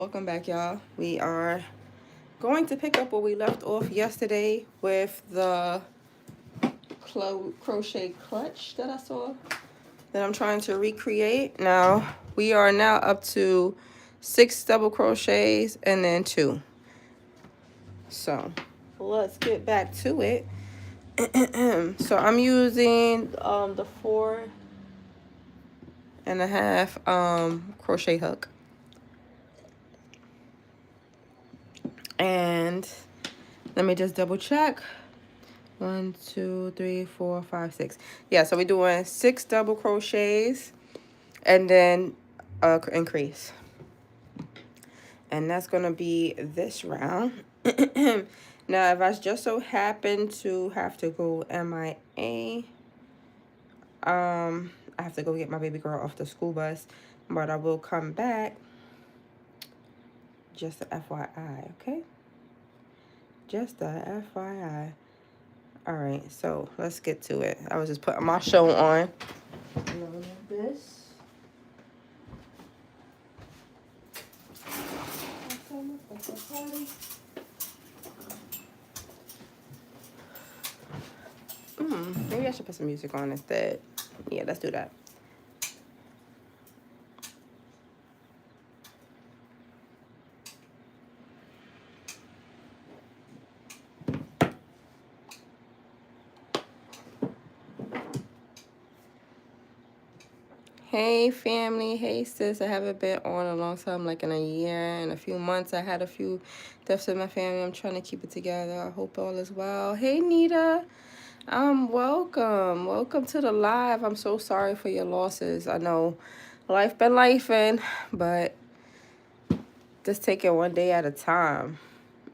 Welcome back, y'all. We are going to pick up where we left off yesterday with the crochet clutch that I saw that I'm trying to recreate. Now, we are now up to 6 double crochets and then 2. So, let's get back to it. So, I'm using the 4.5 crochet hook. And let me just double check. 1, 2, 3, 4, 5, 6. Yeah, so we're doing 6 double crochets and then increase. And that's going to be this round. Now, if I just so happen to have to go MIA, I have to go get my baby girl off the school bus, but I will come back. Just a FYI, okay? Just a FYI. All right, so let's get to it. I was just putting my show on. This. Maybe I should put some music on instead. Yeah, let's do that. Hey family, hey sis. I haven't been on a long time, like in a year and a few months. I had a few deaths in my family. I'm trying to keep it together. I hope all is well. Hey Nita, welcome to the live. I'm so sorry for your losses. I know life been lifing, but just take it one day at a time.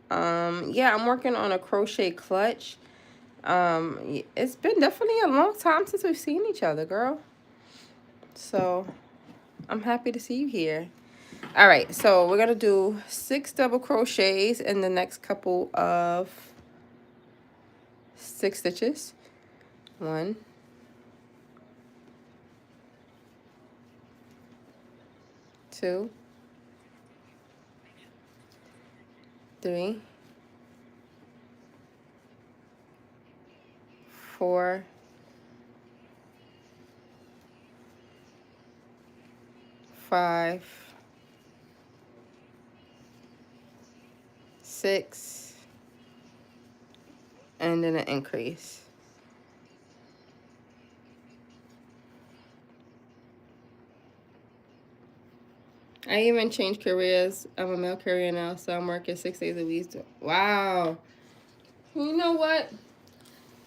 Yeah, I'm working on a crochet clutch. It's been definitely a long time since we've seen each other, girl. So I'm happy to see you here. All right, so we're gonna do 6 double crochets in the next couple of 6 stitches. 1, 2, 3, 4, 5, 6, and then an increase. I even changed careers. I'm a mail carrier now, so I'm working 6 days a week. Wow. You know what?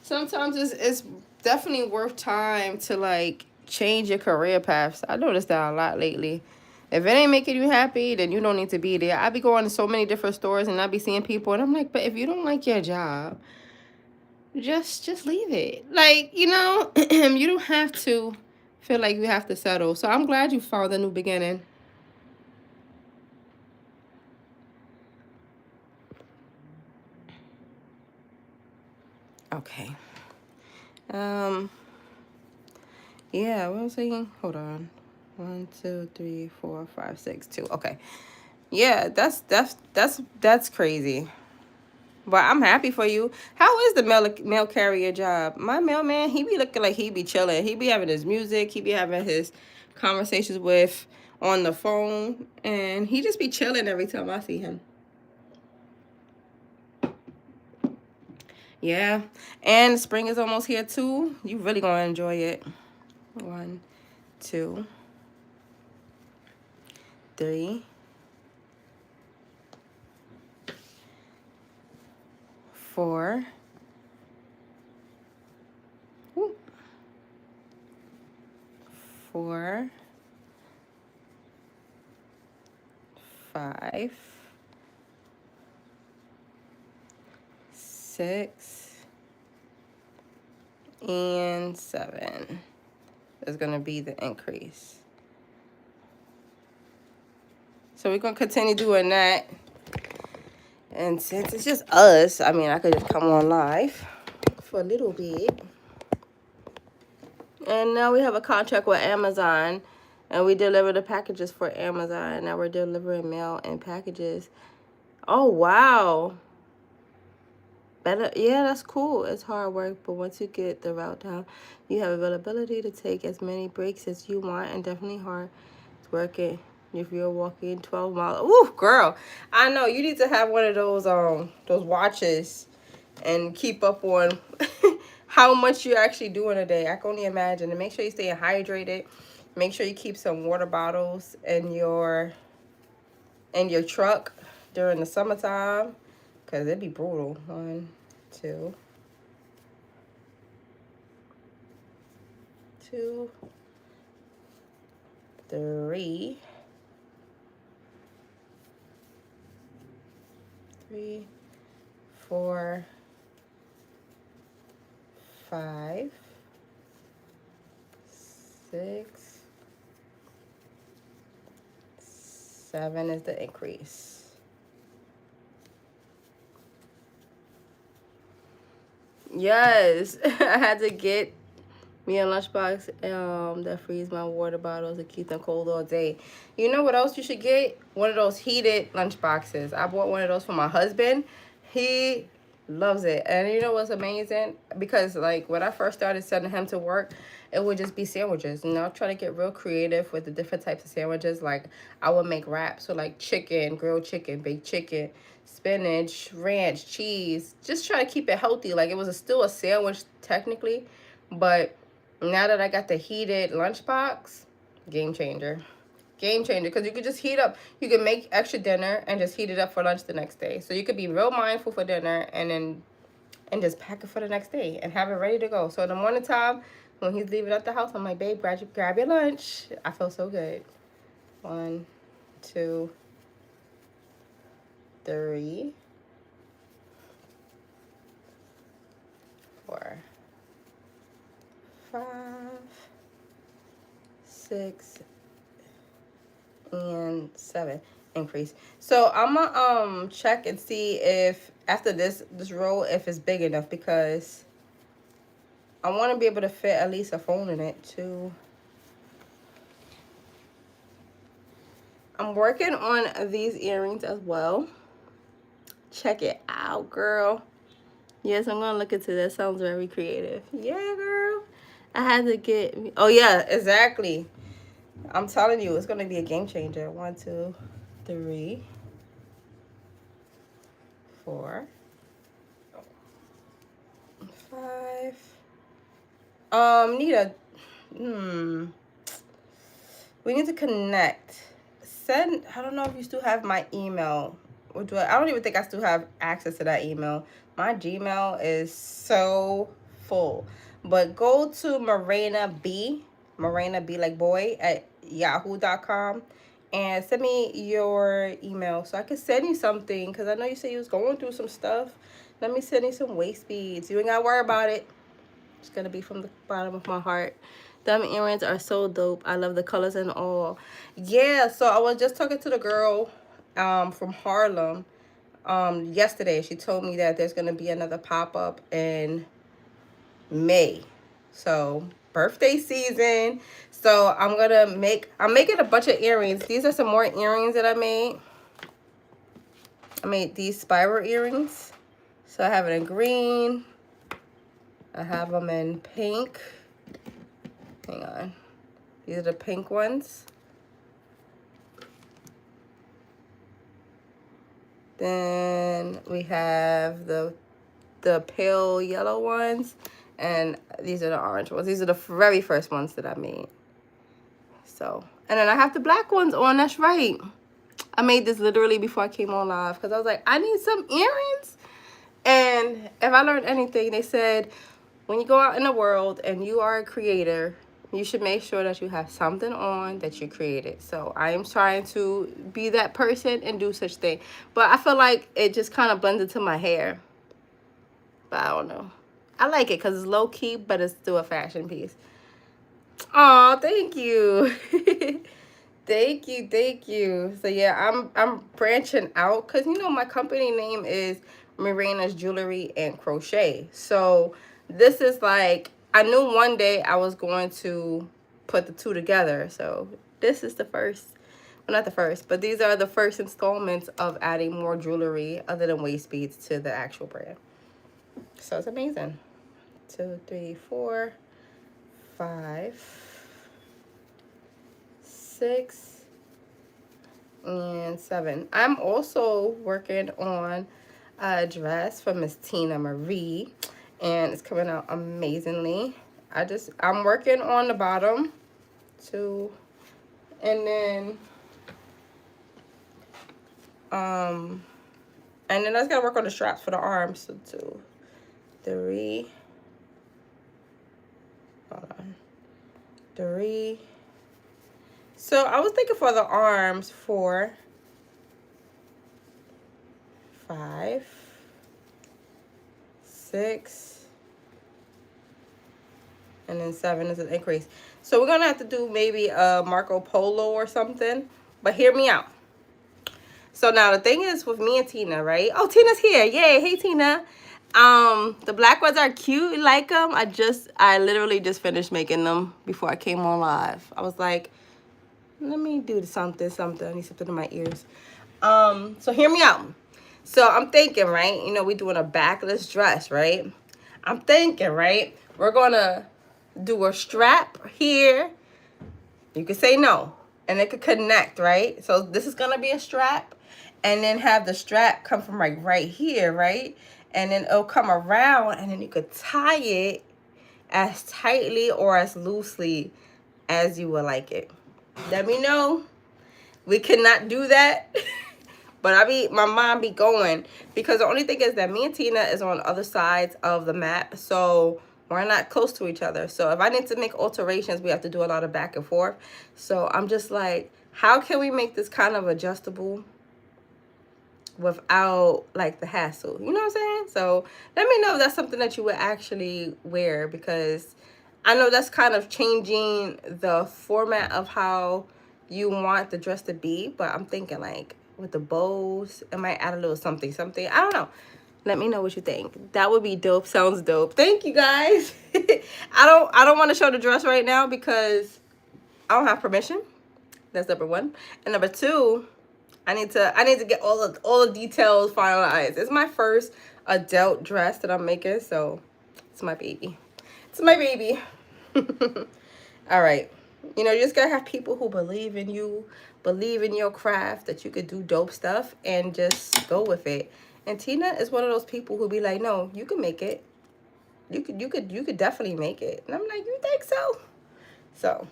Sometimes it's definitely worth time to like change your career paths. I noticed that a lot lately. If it ain't making you happy, then you don't need to be there. I be going to so many different stores and I be seeing people and I'm like, but if you don't like your job, just leave it. Like, you know, you don't have to feel like you have to settle. So I'm glad you found a new beginning. Okay. Yeah, what was I saying? Hold on. 1, 2, 3, 4, 5, 6, 2. Okay. Yeah, that's crazy. But I'm happy for you. How is the mail carrier job? My mailman, he be looking like he be chilling. He be having his music. He be having his conversations with on the phone. And he just be chilling every time I see him. Yeah. And spring is almost here too. You really gonna enjoy it. 1, 2, 3, 4. 4, 5, 6, and 7 is going to be the increase. So we're going to continue doing that. And since it's just us, I mean, I could just come on live for a little bit. And now we have a contract with Amazon And we deliver the packages for Amazon. Now we're delivering mail and packages. Oh, wow. Better, yeah, that's cool. It's hard work, but once you get the route down, you have availability to take as many breaks as you want, and definitely hard working if you're walking 12 miles. Ooh, girl, I know you need to have one of those watches and keep up on how much you're actually doing a day. I can only imagine. And make sure you stay hydrated. Make sure you keep some water bottles in your truck during the summertime, because it'd be brutal. 1, 2, 2, 3, 3, 4, 5, 6, 7 is the increase. Yes, I had to get me a lunchbox that frees my water bottles to keep them cold all day. You know what else you should get? One of those heated lunch boxes. I bought one of those for my husband. He loves it. And you know what's amazing? Because like when I first started sending him to work, it would just be sandwiches. And I'll try to get real creative with the different types of sandwiches. Like I would make wraps with like chicken, grilled chicken, baked chicken, spinach, ranch, cheese. Just try to keep it healthy. Like it was still a sandwich technically, but now that I got the heated lunchbox, game changer. Game changer, because you could just heat up. You can make extra dinner and just heat it up for lunch the next day. So you could be real mindful for dinner and just pack it for the next day and have it ready to go. So in the morning time, when he's leaving out the house, I'm like, babe, grab your lunch. I feel so good. 1, 2, 3, 4, 5, 6, and 7 increase. So I'm gonna check and see if after this roll if it's big enough, because I want to be able to fit at least a phone in it too. I'm working on these earrings as well. Check it out, girl. Yes, I'm gonna look into that. Sounds very creative. Yeah, girl. I had to get. Oh yeah, exactly. I'm telling you, it's gonna be a game changer. 1, 2, 3, 4, 5. Nita. We need to connect. Send. I don't know if you still have my email. Or do I don't even think I still have access to that email. My Gmail is so full. But go to Marina B like boy, at yahoo.com, and send me your email so I can send you something, because I know you said you was going through some stuff. Let me send you some waist beads. You ain't gotta worry about it. It's gonna be from the bottom of my heart. Diamond earrings are so dope. I love the colors and all. Yeah, so I was just talking to the girl from Harlem yesterday. She told me that there's gonna be another pop-up in May. So birthday season. So I'm making a bunch of earrings. These are some more earrings that I made. I made these spiral earrings. So I have it in green. I have them in pink. Hang on. These are the pink ones. Then we have the pale yellow ones. And these are the orange ones. These are the very first ones that I made. So, and then I have the black ones on. That's right. I made this literally before I came on live, because I was like, I need some earrings. And if I learned anything, they said, when you go out in the world and you are a creator, you should make sure that you have something on that you created. So I am trying to be that person and do such thing. But I feel like it just kind of blends into my hair. But I don't know. I like it because it's low key, but it's still a fashion piece. Oh, thank you. Thank you. So yeah, I'm branching out, because you know my company name is Marina's Jewelry and Crochet. So this is like, I knew one day I was going to put the two together. So This is the first, well, not the first, but these are the first installments of adding more jewelry other than waist beads to the actual brand. So it's amazing. 2, 3, 4, 5, 6, and 7. I'm also working on a dress for Miss Tina Marie, and it's coming out amazingly. I'm working on the bottom too, and then I just gotta work on the straps for the arms. So 2, 3, hold on, 3. So I was thinking for the arms 4, 5, 6, and then 7 is an increase. So we're gonna have to do maybe a Marco Polo or something, but hear me out. So now the thing is with me and Tina, right? Oh, Tina's here. Yay. Hey, Tina. The black ones are cute. You like them? I literally just finished making them before I came on live. I was like, let me do something. I need something in my ears. So hear me out. So I'm thinking, right? You know, we're doing a backless dress, right? I'm thinking, right? We're going to do a strap here. You can say no. And it could connect, right? So this is going to be a strap. And then have the strap come from like right here, right? And then it'll come around, and then you could tie it as tightly or as loosely as you would like it. Let me know. We cannot do that. But my mom be going, because the only thing is that me and Tina is on other sides of the map. So we're not close to each other. So if I need to make alterations, we have to do a lot of back and forth. So I'm just like, how can we make this kind of adjustable without like the hassle? You know what I'm saying? So let me know if that's something that you would actually wear, because I know that's kind of changing the format of how you want the dress to be. But I'm thinking like with the bows, it might add a little something. I don't know. Let me know what you think. That would be dope. Sounds dope. Thank you guys. I don't want to show the dress right now because I don't have permission. That's number 1. And number 2, I need to get all the details finalized. It's my first adult dress that I'm making, so it's my baby. It's my baby. All right. You know, you just gotta have people who believe in you, believe in your craft, that you could do dope stuff, and just go with it. And Tina is one of those people who be like, no, you can make it. You could definitely make it. And I'm like, you think so? So,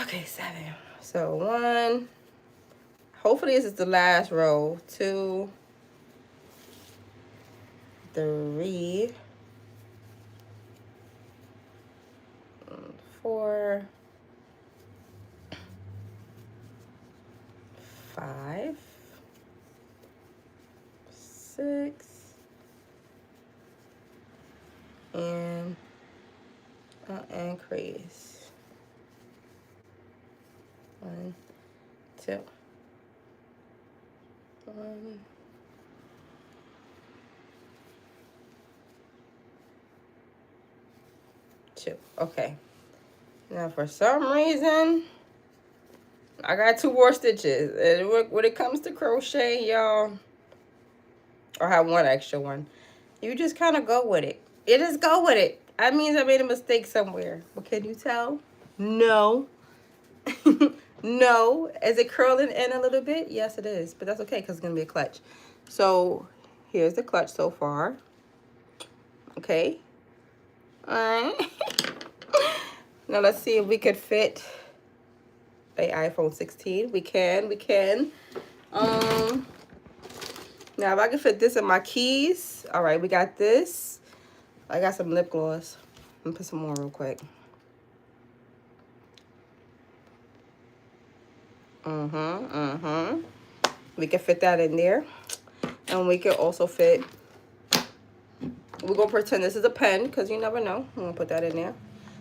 okay, 7. So 1. Hopefully this is the last row. 2, 3, 4, 5, 6, and increase. 1, 2. 1, 2. Okay. Now for some reason, I got 2 more stitches. And when it comes to crochet, y'all, I have 1 extra one. You just kind of go with it. You just go with it. That means I made a mistake somewhere. But can you tell? No. No. Is it curling in a little bit? Yes, it is. But that's okay because it's going to be a clutch. So here's the clutch so far. Okay. All right. Now let's see if we could fit a iPhone 16. We can. Now if I can fit this in my keys. All right, we got this. I got some lip gloss. Let me put some more real quick. We can fit that in there. And we can also fit, we're going to pretend this is a pen because you never know. I'm going to put that in there.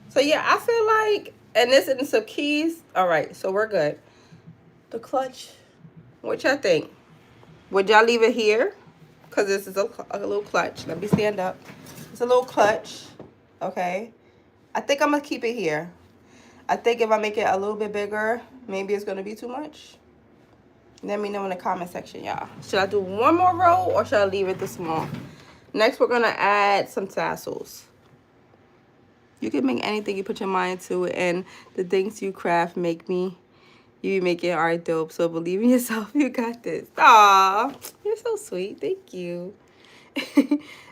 So yeah, I feel like, and this and some keys. All right, so we're good. The clutch, what y'all think? Would y'all leave it here? Because this is a little clutch. Let me stand up. It's a little clutch. Okay. I think I'm going to keep it here. I think if I make it a little bit bigger, maybe it's going to be too much. Let me know in the comment section, y'all. Should I do one more row or should I leave it this small? Next, we're going to add some tassels. You can make anything you put your mind to, and the things you craft you make it art dope. So believe in yourself. You got this. Aw, you're so sweet. Thank you.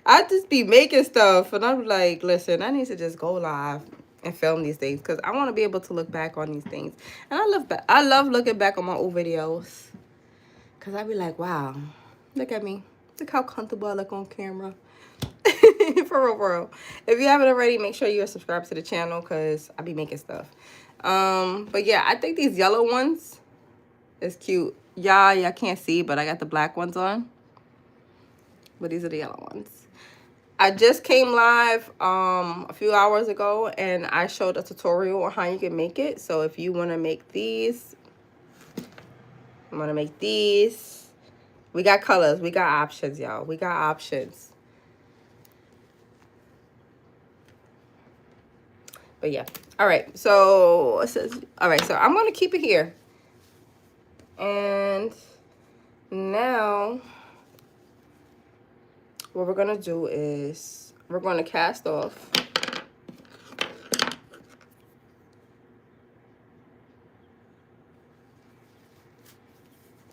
I just be making stuff, and I'm like, listen, I need to just go live and film these things because I want to be able to look back on these things. And I love looking back on my old videos because I be like, wow, look at me. Look how comfortable I look on camera. For real. If you haven't already, make sure you're subscribed to the channel because I be making stuff. But yeah, I think these yellow ones is cute. Y'all can't see, but I got the black ones on. But these are the yellow ones. I just came live a few hours ago and I showed a tutorial on how you can make it. So if you want to make these, I'm going to make these. We got colors. We got options, y'all. We got options. But yeah. All right. So it says, all right. So I'm going to keep it here. And now what we're going to do is we're going to cast off.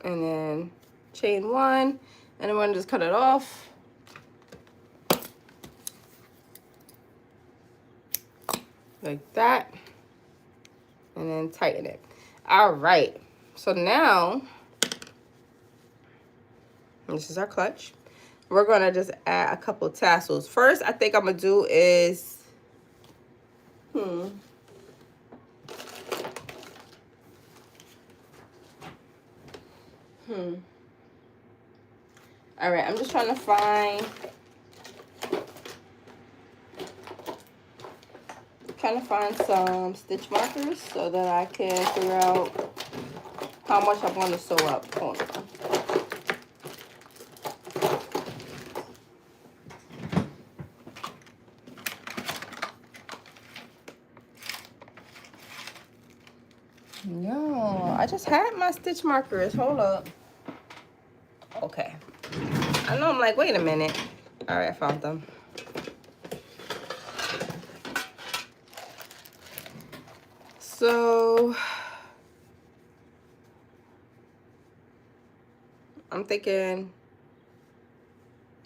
And then chain one. And I'm going to just cut it off. Like that. And then tighten it. All right. So now, this is our clutch. We're going to just add a couple tassels. First, I think I'm going to do is, all right, I'm just trying to find some stitch markers so that I can figure out how much I'm going to sew up. Hold on. No, I just had my stitch markers. Hold up. Okay. I know, I'm like, wait a minute. All right, I found them. So I'm thinking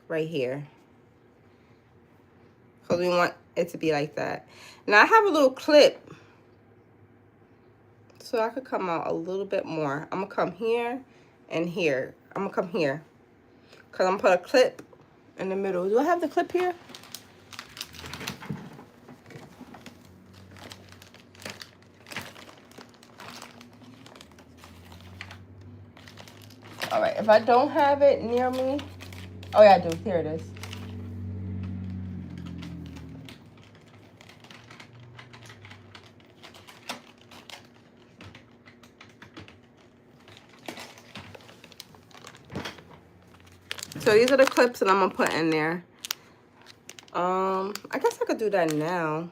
right here. Because we want it to be like that. Now I have a little clip. So I could come out a little bit more. I'm going to come here and here. I'm going to come here. Because I'm going to put a clip in the middle. Do I have the clip here? All right, if I don't have it near me, oh yeah, I do. Here it is. So these are the clips that I'm gonna put in there. I guess I could do that now.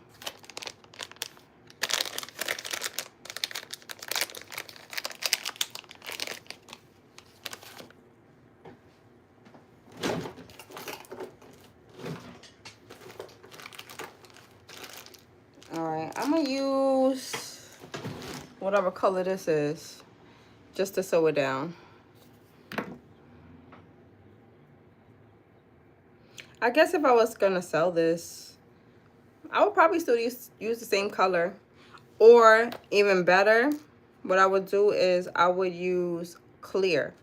Alright, I'm gonna use whatever color this is just to sew it down. I guess if I was gonna sell this, I would probably still use the same color. Or even better, what I would do is I would use clear.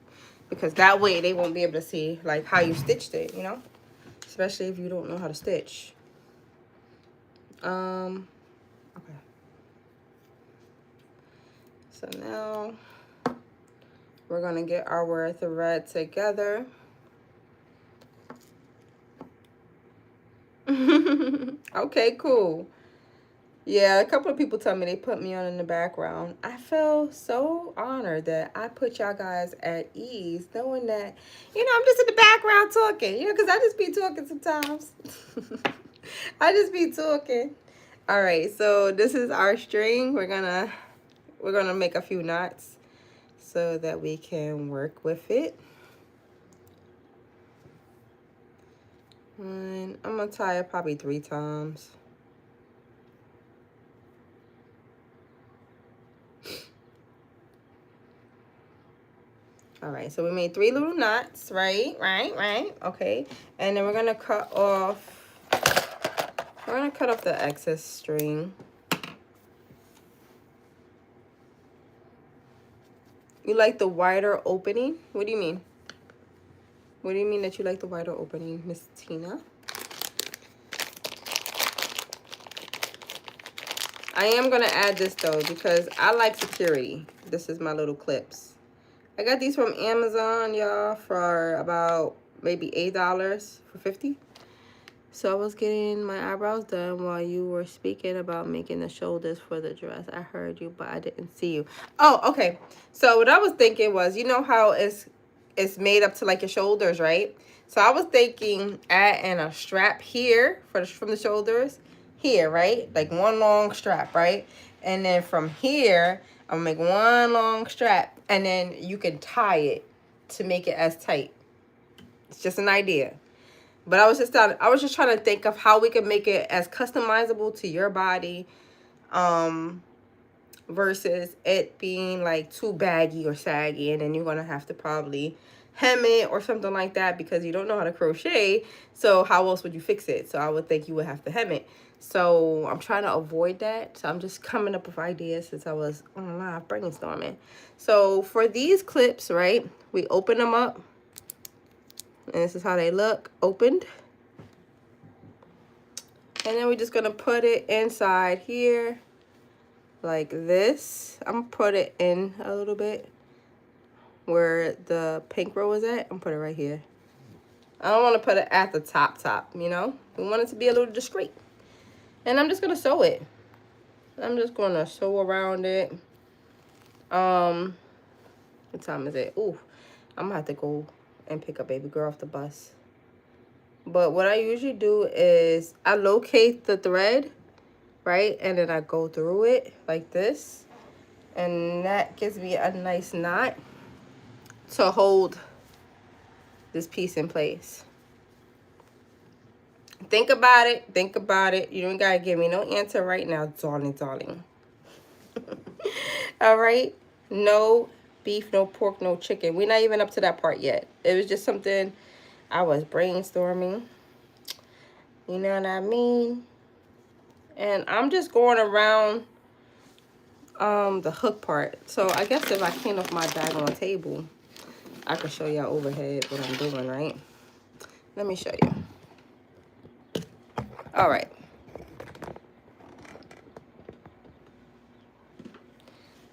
Because that way they won't be able to see like how you stitched it, you know? Especially if you don't know how to stitch. Okay. So now we're gonna get our thread together. Okay, cool. Yeah, a couple of people tell me they put me on in the background. I feel so honored that I put y'all guys at ease, knowing that, you know, I'm just in the background talking, you know, because I just be talking sometimes. I just be talking. All right, so this is our string. We're gonna make a few knots so that we can work with it. And I'm gonna tie it probably 3 times. All right, so we made 3 little knots, right? Okay, and then we're gonna cut off. We're gonna cut off the excess string. You like the wider opening? What do you mean? What do you mean that you like the wider opening, Miss Tina? I am gonna add this though because I like security. This is my little clips. I got these from Amazon, y'all, for about maybe $8 for 50. So I was getting my eyebrows done while you were speaking about making the shoulders for the dress. I heard you, but I didn't see you. Oh, okay. So what I was thinking was, you know how it's made up to like your shoulders, right? So I was thinking adding a strap here from the shoulders here, right? Like one long strap, right? And then from here, I'm gonna make one long strap, and then you can tie it to make it as tight. It's just an idea. But I was just trying to think of how we could make it as customizable to your body, versus it being like too baggy or saggy, and then you're gonna have to probably hem it or something like that because you don't know how to crochet. So how else would you fix it? So I would think you would have to hem it. So I'm trying to avoid that. So I'm just coming up with ideas since I was on live brainstorming. So for these clips, right, we open them up. And this is how they look, opened. And then we're just gonna put it inside here like this. I'm gonna put it in a little bit where the pink row is at. I'm gonna put it right here. I don't want to put it at the top, you know? We want it to be a little discreet. And I'm just gonna sew it. I'm just gonna sew around it. What time is it? Ooh, I'm gonna have to go and pick up baby girl off the bus. But what I usually do is I locate the thread, right? And then I go through it like this. And that gives me a nice knot to hold this piece in place. Think about it. Think about it. You don't gotta give me no answer right now, darling. All right? No beef, no pork, no chicken. We're not even up to that part yet. It was just something I was brainstorming. You know what I mean? And I'm just going around the hook part. So I guess if I clean off my daggone table, I can show y'all overhead what I'm doing, right? Let me show you. All right.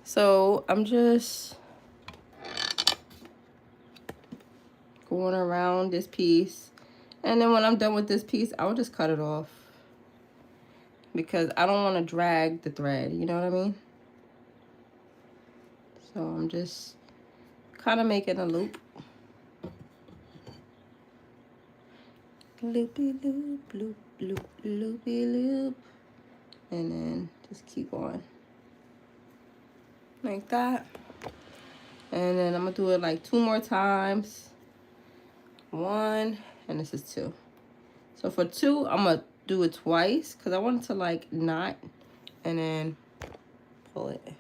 So I'm just going around this piece. And then when I'm done with this piece, I'll just cut it off. Because I don't want to drag the thread, you know what I mean? So I'm just kind of making a loop. Loopy loop, loop, loop, loopy loop. And then just keep going. Like that. And then I'm going to do it like 2 more times. 1, and this is 2. So for 2, I'm going to do it twice because I want it to like knot and then pull it.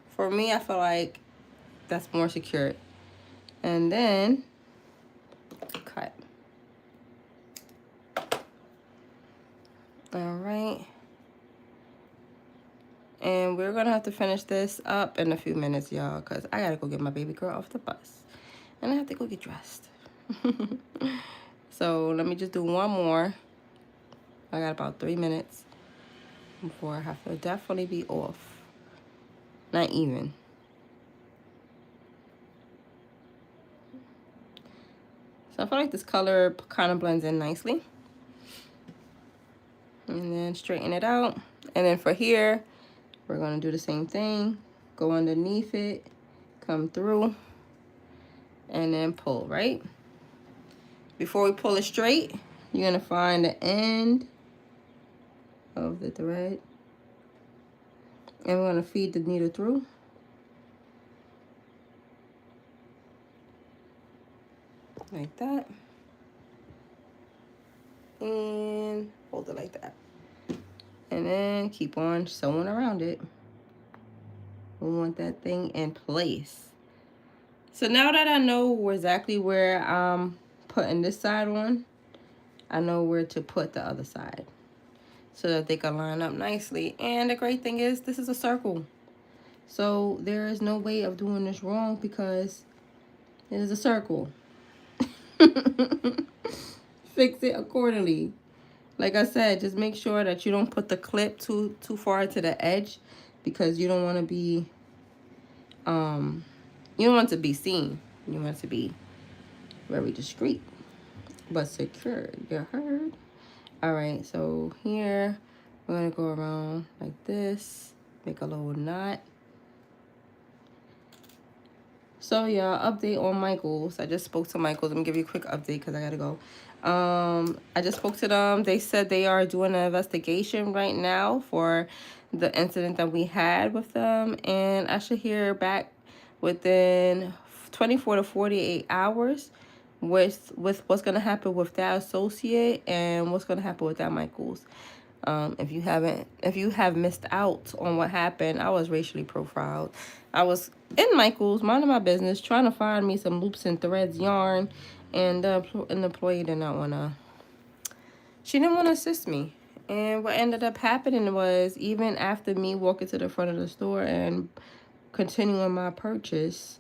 For me, I feel like that's more secure. And then cut. All right. And we're going to have to finish this up in a few minutes, y'all, because I got to go get my baby girl off the bus. And I have to go get dressed. So let me just do one more. I got about 3 minutes before I have to definitely be off. Not even. So I feel like this color kind of blends in nicely. And then straighten it out. And then for here, we're going to do the same thing. Go underneath it, come through, and then pull, right? Before we pull it straight, you're going to find the end of the thread. And we're going to feed the needle through. Like that. And hold it like that. And then keep on sewing around it. We want that thing in place. So now that I know exactly where I'm putting this side on, I know where to put the other side so that they can line up nicely. And the great thing is this is a circle. So there is no way of doing this wrong because it is a circle. Fix it accordingly. Like I said, just make sure that you don't put the clip too far to the edge because you don't want to be you don't want it to be seen. You want it to be very discreet but secure. You heard? All right, so here we're gonna go around like this, make a little knot. So yeah, update on Michaels. I just spoke to Michaels. Let me give you a quick update because I gotta go. I just spoke to them. They said they are doing an investigation right now for the incident that we had with them, and I should hear back within 24 to 48 hours with what's gonna happen with that associate and what's gonna happen with that Michaels. If you have missed out on what happened, I was racially profiled. I was in Michael's, minding my business, trying to find me some loops and threads yarn, and an employee did not she didn't want to assist me. And what ended up happening was, even after me walking to the front of the store and continuing my purchase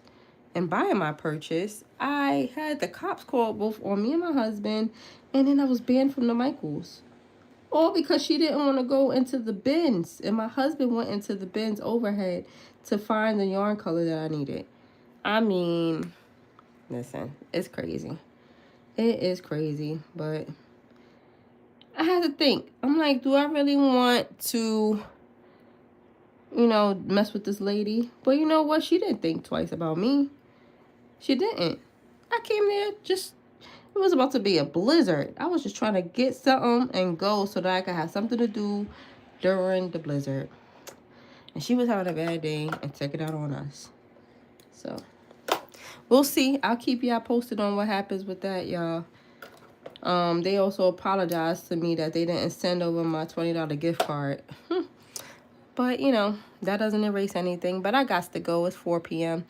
and buying my purchase, I had the cops called both on me and my husband, and then I was banned from the Michaels. All because she didn't want to go into the bins. And my husband went into the bins overhead to find the yarn color that I needed. I mean, listen, it's crazy. It is crazy. But I had to think. I'm like, do I really want to, mess with this lady? But you know what? She didn't think twice about me. She didn't. I came there just... It was about to be a blizzard. I was just trying to get something and go so that I could have something to do during the blizzard. And she was having a bad day and took it out on us. So, we'll see. I'll keep y'all posted on what happens with that, y'all. They also apologized to me that they didn't send over my $20 gift card. But, that doesn't erase anything. But I got to go. It's 4 p.m.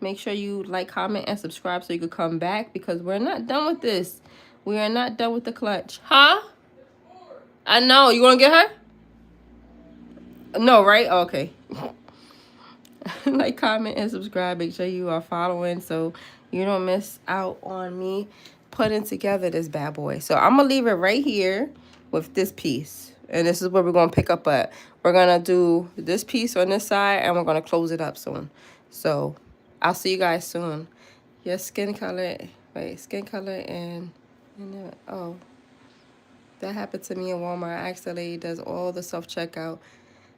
Make sure you like, comment, and subscribe so you can come back because we're not done with this. We are not done with the clutch. Huh? I know. You want to get her? No, right? Okay. Like, comment, and subscribe. Make sure you are following so you don't miss out on me putting together this bad boy. So I'm going to leave it right here with this piece. And this is where we're going to pick up at. We're going to do this piece on this side and we're going to close it up soon. So I'll see you guys soon. Your skin color, and oh, that happened to me in Walmart. I asked the lady, does all the self-checkout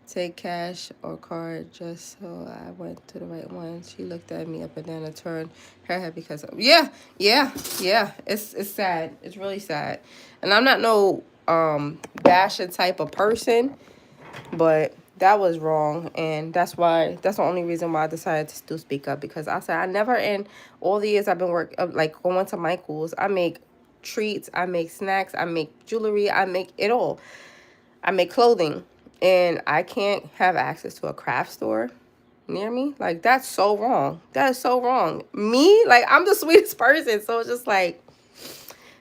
take cash or card? Just so I went to the right one. She looked at me up and down and turned her head because of, yeah. It's sad. It's really sad. And I'm not no bashing type of person, but that was wrong, and that's the only reason why I decided to still speak up, because I said I never, in all the years I've been going to Michael's, I make treats, I make snacks, I make jewelry, I make it all. I make clothing, and I can't have access to a craft store near me. Like, that's so wrong. That is so wrong. Me, like, I'm the sweetest person, so it's just like,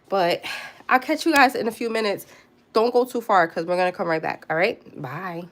but I'll catch you guys in a few minutes. Don't go too far because we're going to come right back. All right? Bye.